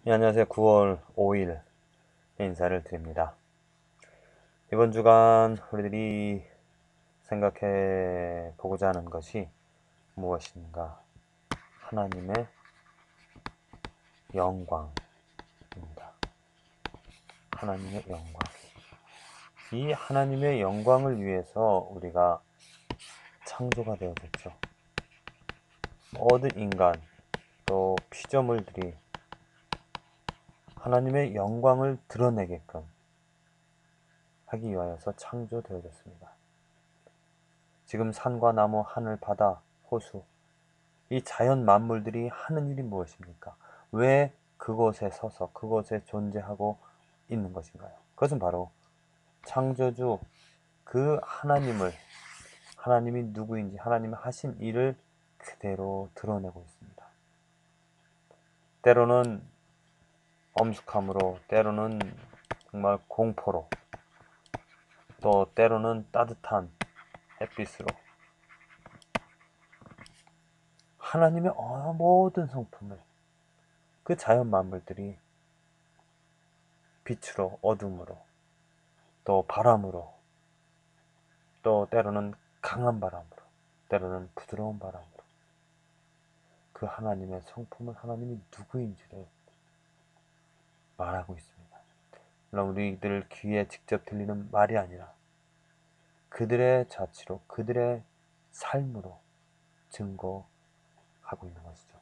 네, 안녕하세요. 9월 5일 인사를 드립니다. 이번 주간 우리들이 생각해 보고자 하는 것이 무엇인가? 하나님의 영광입니다. 하나님의 영광. 이 하나님의 영광을 위해서 우리가 창조가 되어졌죠. 모든 인간, 또 피조물들이 하나님의 영광을 드러내게끔 하기 위하여서 창조되어졌습니다. 지금 산과 나무, 하늘, 바다, 호수, 이 자연 만물들이 하는 일이 무엇입니까? 왜 그곳에 서서 그곳에 존재하고 있는 것인가요? 그것은 바로 창조주 그 하나님이 누구인지 하나님이 하신 일을 그대로 드러내고 있습니다. 때로는 엄숙함으로, 때로는 정말 공포로, 또 때로는 따뜻한 햇빛으로 하나님의 모든 성품을 그 자연 만물들이 빛으로, 어둠으로, 또 바람으로, 또 때로는 강한 바람으로, 때로는 부드러운 바람으로 그 하나님의 성품을, 하나님이 누구인지를 말하고 있습니다. 물론 우리들 귀에 직접 들리는 말이 아니라 그들의 자취로, 그들의 삶으로 증거하고 있는 것이죠.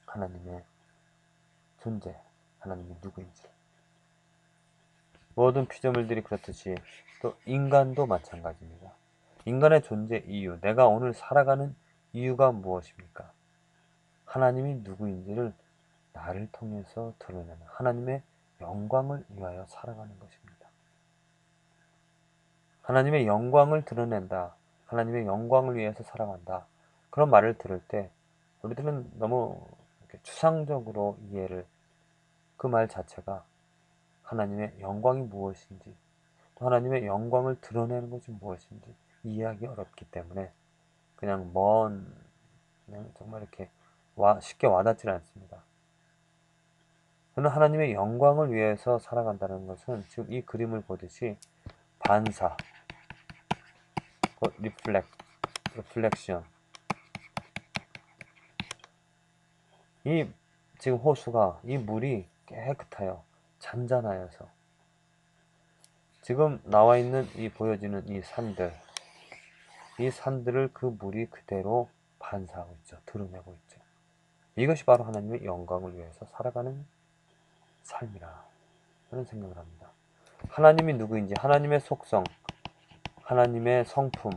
하나님의 존재, 하나님이 누구인지. 모든 피조물들이 그렇듯이 또 인간도 마찬가지입니다. 인간의 존재 이유, 내가 오늘 살아가는 이유가 무엇입니까? 하나님이 누구인지를 나를 통해서 드러내는 하나님의 영광을 위하여 살아가는 것입니다. 하나님의 영광을 드러낸다. 하나님의 영광을 위해서 살아간다. 그런 말을 들을 때 우리들은 너무 추상적으로 이해를, 그 말 자체가 하나님의 영광이 무엇인지, 또 하나님의 영광을 드러내는 것이 무엇인지 이해하기 어렵기 때문에 그냥 정말 이렇게 쉽게 와닿지 않습니다. 저는 하나님의 영광을 위해서 살아간다는 것은 지금 이 그림을 보듯이 반사, 리플렉션. 이 지금 호수가, 이 물이 깨끗하여 잔잔하여서 지금 나와 있는 이 보여지는 이 산들을 그 물이 그대로 반사하고 있죠. 드러내고 있죠. 이것이 바로 하나님의 영광을 위해서 살아가는 삶이라 저는 생각을 합니다. 하나님이 누구인지, 하나님의 속성, 하나님의 성품,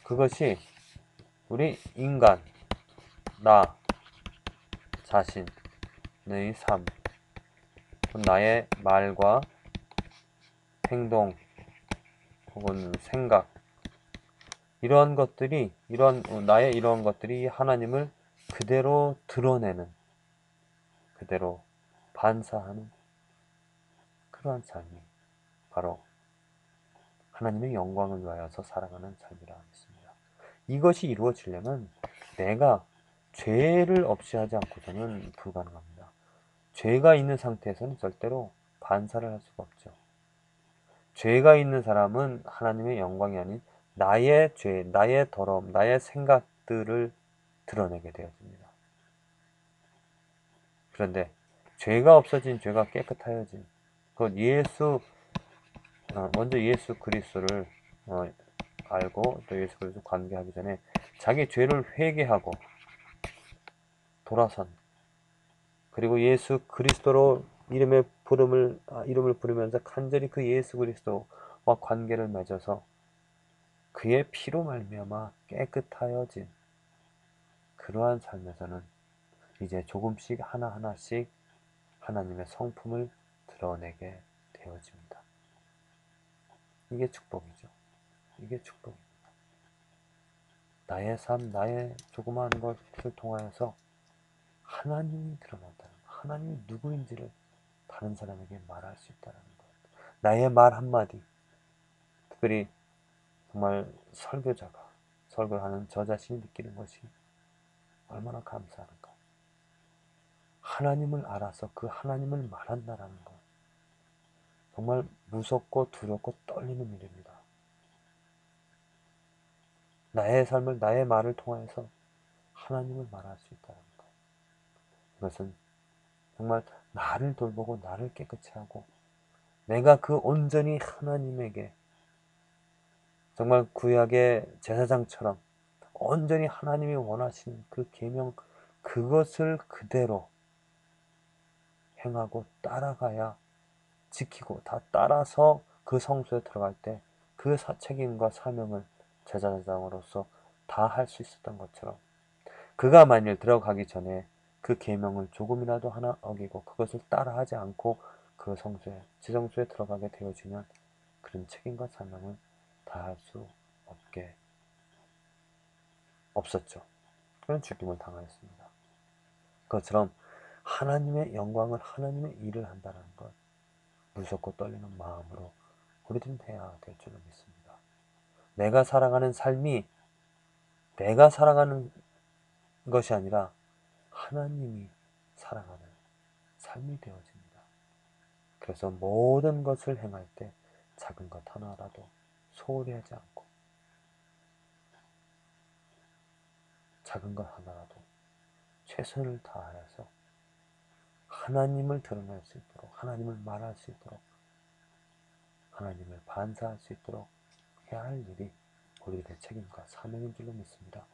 그것이 우리 인간, 나 자신의 삶, 나의 말과 행동 혹은 생각, 나의 이러한 것들이 하나님을 그대로 드러내는, 그대로 반사하는 그러한 삶이 바로 하나님의 영광을 위하여서 살아가는 삶이라 했습니다. 이것이 이루어지려면 내가 죄를 없이 하지 않고서는 불가능합니다. 죄가 있는 상태에서는 절대로 반사를 할 수가 없죠. 죄가 있는 사람은 하나님의 영광이 아닌 나의 죄, 나의 더러움, 나의 생각들을 드러내게 되어집니다. 그런데 죄가 없어진, 죄가 깨끗하여진, 그 먼저 예수 그리스도를 알고 또 예수 그리스도 관계하기 전에 자기 죄를 회개하고 돌아선, 그리고 예수 그리스도로 이름을 부르면서 간절히 그 예수 그리스도와 관계를 맺어서 그의 피로 말미암아 깨끗하여진 그러한 삶에서는 이제 조금씩 하나하나씩 하나님의 성품을 드러내게 되어집니다. 이게 축복이죠. 이게 축복입니다. 나의 삶, 나의 조그마한 것을 통하여서 하나님이 드러난다는 것, 하나님이 누구인지를 다른 사람에게 말할 수 있다는 것. 나의 말 한마디, 특별히 정말 설교자가 설교하는 저 자신이 느끼는 것이 얼마나 감사한가. 하나님을 알아서 그 하나님을 말한다라는 것. 정말 무섭고 두렵고 떨리는 일입니다. 나의 삶을, 나의 말을 통해서 하나님을 말할 수 있다는 것. 이것은 정말 나를 돌보고 나를 깨끗이 하고 내가 그 온전히 하나님에게 정말 구약의 제사장처럼 온전히 하나님이 원하시는 그 계명 그것을 그대로 행하고 따라가야 지키고 다 따라서 그 성소에 들어갈 때 그 책임과 사명을 제사장으로서 다 할 수 있었던 것처럼 그가 만일 들어가기 전에 그 계명을 조금이라도 하나 어기고 그것을 따라하지 않고 그 성소에 지성소에 들어가게 되어지면 그런 책임과 사명을 다 할 수 없었죠. 그런 죽임을 당하였습니다. 그것처럼 하나님의 영광을 하나님의 일을 한다는 것 무섭고 떨리는 마음으로 우리들은 해야 될 줄로 믿습니다. 내가 살아가는 삶이 내가 살아가는 것이 아니라 하나님이 살아가는 삶이 되어집니다. 그래서 모든 것을 행할 때 작은 것 하나라도 소홀히 하지 않고 작은 것 하나라도 최선을 다하여서 하나님을 드러낼 수 있도록 하나님을 말할 수 있도록 하나님을 반사할 수 있도록 해야 할 일이 우리들의 책임과 사명인 줄로 믿습니다.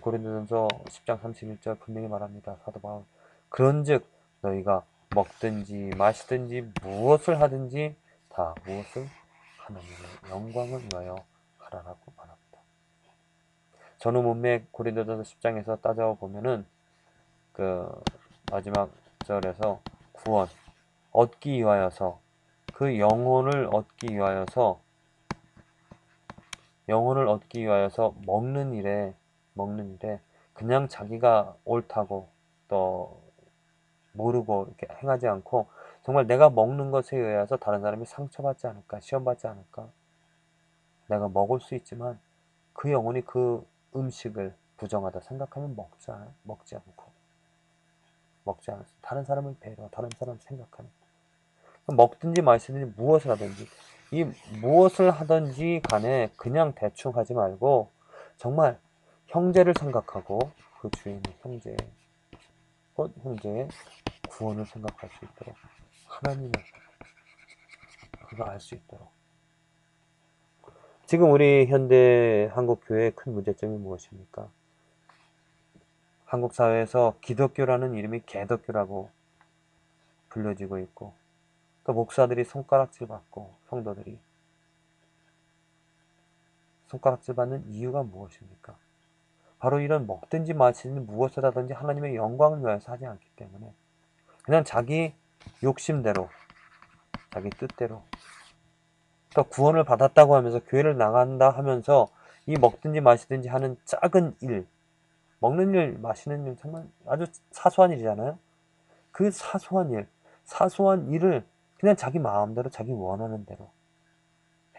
고린도전서 10장 31절 분명히 말합니다. 사도 바울 그런즉 너희가 먹든지 마시든지 무엇을 하든지 다 무엇을 하나님의 영광을 위하여 하라라고 말합니다. 전후 문맥 고린도전서 10장에서 따져보면은 그 마지막 절에서 구원 얻기 위하여서 그 영혼을 얻기 위하여서 먹는 일에 그냥 자기가 옳다고 또 모르고 이렇게 행하지 않고 정말 내가 먹는 것에 의해서 다른 사람이 상처받지 않을까, 시험받지 않을까. 내가 먹을 수 있지만 그 영혼이 그 음식을 부정하다 생각하면 먹지 않습니다. 다른 사람을 배려, 다른 사람을 생각하는. 먹든지 마시든지 무엇을 하든지 이 무엇을 하든지 간에 그냥 대충 하지 말고 정말 형제를 생각하고 그 주위에 있는 형제의 구원을 생각할 수 있도록 하나님을 그거 알 수 있도록 지금 우리 현대 한국 교회의 큰 문제점이 무엇입니까? 한국 사회에서 기독교라는 이름이 개독교라고 불려지고 있고 또 목사들이 손가락질 받고 성도들이 손가락질 받는 이유가 무엇입니까? 바로 이런 먹든지 마시든지 무엇을 하든지 하나님의 영광을 위해서 하지 않기 때문에 그냥 자기 욕심대로 자기 뜻대로 또 구원을 받았다고 하면서 교회를 나간다 하면서 이 먹든지 마시든지 하는 작은 일 먹는 일 마시는 일 정말 아주 사소한 일이잖아요. 그 사소한 일을 그냥 자기 마음대로 자기 원하는 대로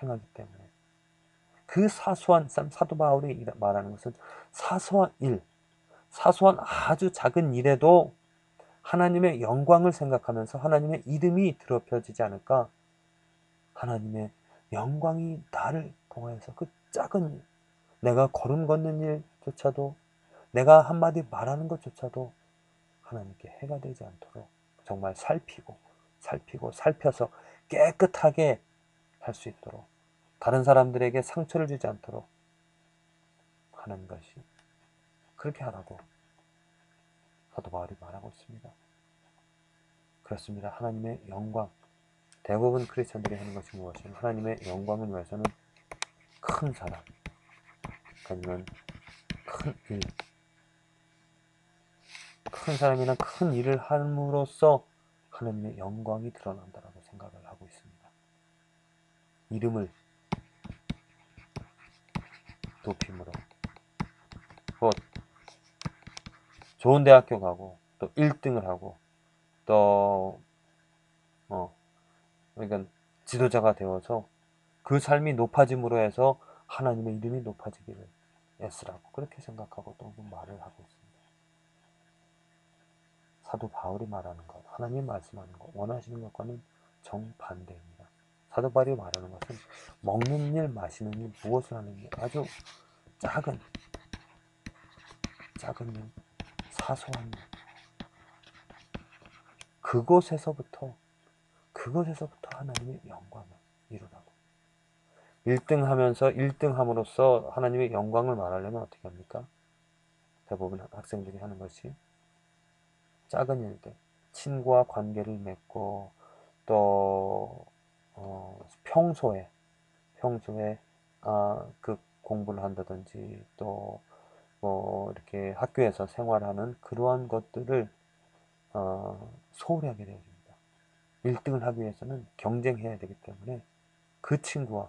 행하기 때문에 그 사소한 사도 바울이 말하는 것은 사소한 아주 작은 일에도 하나님의 영광을 생각하면서 하나님의 이름이 더럽혀지지 않을까? 하나님의 영광이 나를 통해서 그 작은 일, 내가 걸음 걷는 일조차도 내가 한마디 말하는 것조차도 하나님께 해가 되지 않도록 정말 살펴서 깨끗하게 할 수 있도록 다른 사람들에게 상처를 주지 않도록 하는 것이 그렇게 하라고 사도 바울이 말하고 있습니다. 그렇습니다. 하나님의 영광 대부분 크리스천들이 하는 것이 무엇이냐면 하나님의 영광을 위해서는 큰 사랑 아니면 큰 사람이나 큰 일을 함으로써 하나님의 영광이 드러난다라고 생각을 하고 있습니다. 이름을 높임으로 곧 좋은 대학교 가고 또 1등을 하고 또 그러니까 지도자가 되어서 그 삶이 높아짐으로 해서 하나님의 이름이 높아지기를 애쓰라고 그렇게 생각하고 또 말을 하고 있습니다. 사도 바울이 말하는 것, 하나님이 말씀하는 것, 원하시는 것과는 정반대입니다. 사도 바울이 말하는 것은 먹는 일, 마시는 일, 무엇을 하는 일, 아주 작은 일, 사소한 일, 그곳에서부터 하나님의 영광을 이루라고. 1등 하면서 1등 함으로써 하나님의 영광을 말하려면 어떻게 합니까? 대부분 학생들이 하는 것이 작은 일들, 친구와 관계를 맺고 또 평소에 그 공부를 한다든지 또 뭐 이렇게 학교에서 생활하는 그러한 것들을 소홀히 하게 되어집니다. 1등을 하기 위해서는 경쟁해야 되기 때문에 그 친구를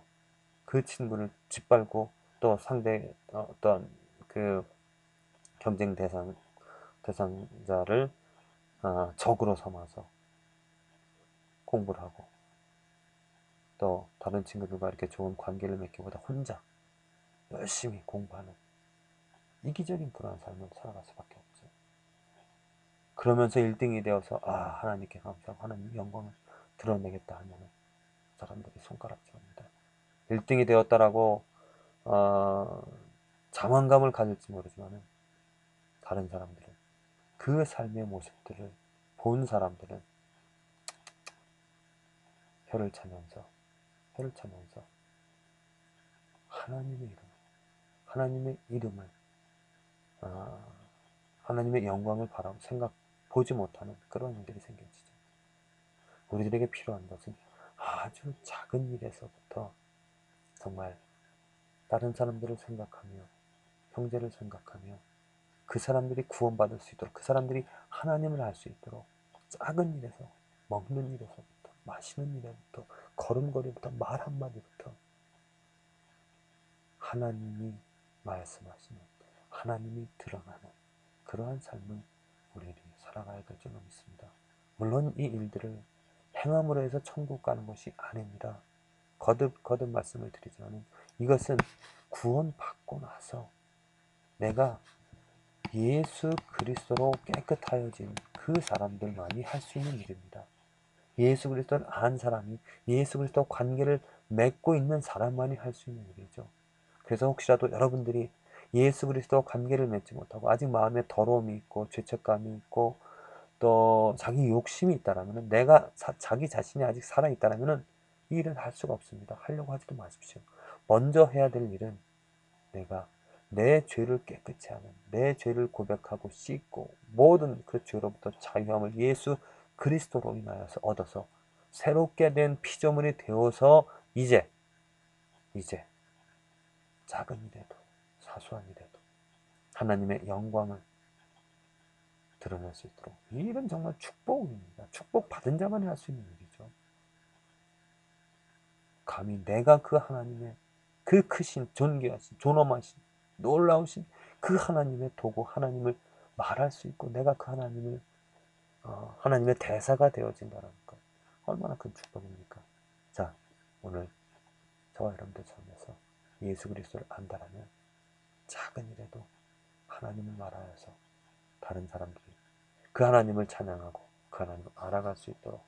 짓밟고 또 상대 어떤 그 경쟁 대상자를 적으로 삼아서 공부를 하고 또 다른 친구들과 이렇게 좋은 관계를 맺기보다 혼자 열심히 공부하는 이기적인 그러한 삶을 살아갈 수밖에 없죠. 그러면서 1등이 되어서 하나님께 감사하고 하나님 영광을 드러내겠다 하면 사람들이 손가락질합니다. 1등이 되었다라고 자만감을 가질지 모르지만 다른 사람들은 그 삶의 모습들을 본 사람들은 혀를 차면서 하나님의 이름을 하나님의 영광을 보지 못하는 그런 일들이 생겨지죠. 우리들에게 필요한 것은 아주 작은 일에서부터 정말 다른 사람들을 생각하며 형제를 생각하며 그 사람들이 구원받을 수 있도록 그 사람들이 하나님을 알 수 있도록 작은 일에서 먹는 일에서부터 마시는 일에부터 걸음걸이부터 말 한마디부터 하나님이 말씀하시는 하나님이 드러나는 그러한 삶을 우리들이 살아가야 될 줄로 믿습니다. 물론 이 일들을 행함으로 해서 천국 가는 것이 아닙니다. 거듭 말씀을 드리지만 이것은 구원받고 나서 내가 예수 그리스도로 깨끗하여진 그 사람들만이 할 수 있는 일입니다. 예수 그리스도를 아는 사람이 예수 그리스도 관계를 맺고 있는 사람만이 할 수 있는 일이죠. 그래서 혹시라도 여러분들이 예수 그리스도와 관계를 맺지 못하고 아직 마음에 더러움이 있고 죄책감이 있고 또 자기 욕심이 있다라면 내가 자기 자신이 아직 살아있다라면 이 일을 할 수가 없습니다. 하려고 하지도 마십시오. 먼저 해야 될 일은 내가 내 죄를 깨끗이 하는 내 죄를 고백하고 씻고 모든 그 죄로부터 자유함을 예수 그리스도로 인하여서 얻어서 새롭게 된 피조물이 되어서 이제 작은 일에도 사소한 일에도 하나님의 영광을 드러낼 수 있도록 이 일은 정말 축복입니다. 축복받은 자만이 할 수 있는 일이죠. 감히 내가 그 하나님의 그 크신 존귀하신 존엄하신 놀라우신 그 하나님의 도구 하나님을 말할 수 있고 내가 그 하나님의 대사가 되어진다는 것 얼마나 큰 축복입니까? 자, 오늘 저와 여러분들 삶에서 예수 그리스도를 안다라면 작은 일에도 하나님을 말하여서 다른 사람들이 그 하나님을 찬양하고 그 하나님을 알아갈 수 있도록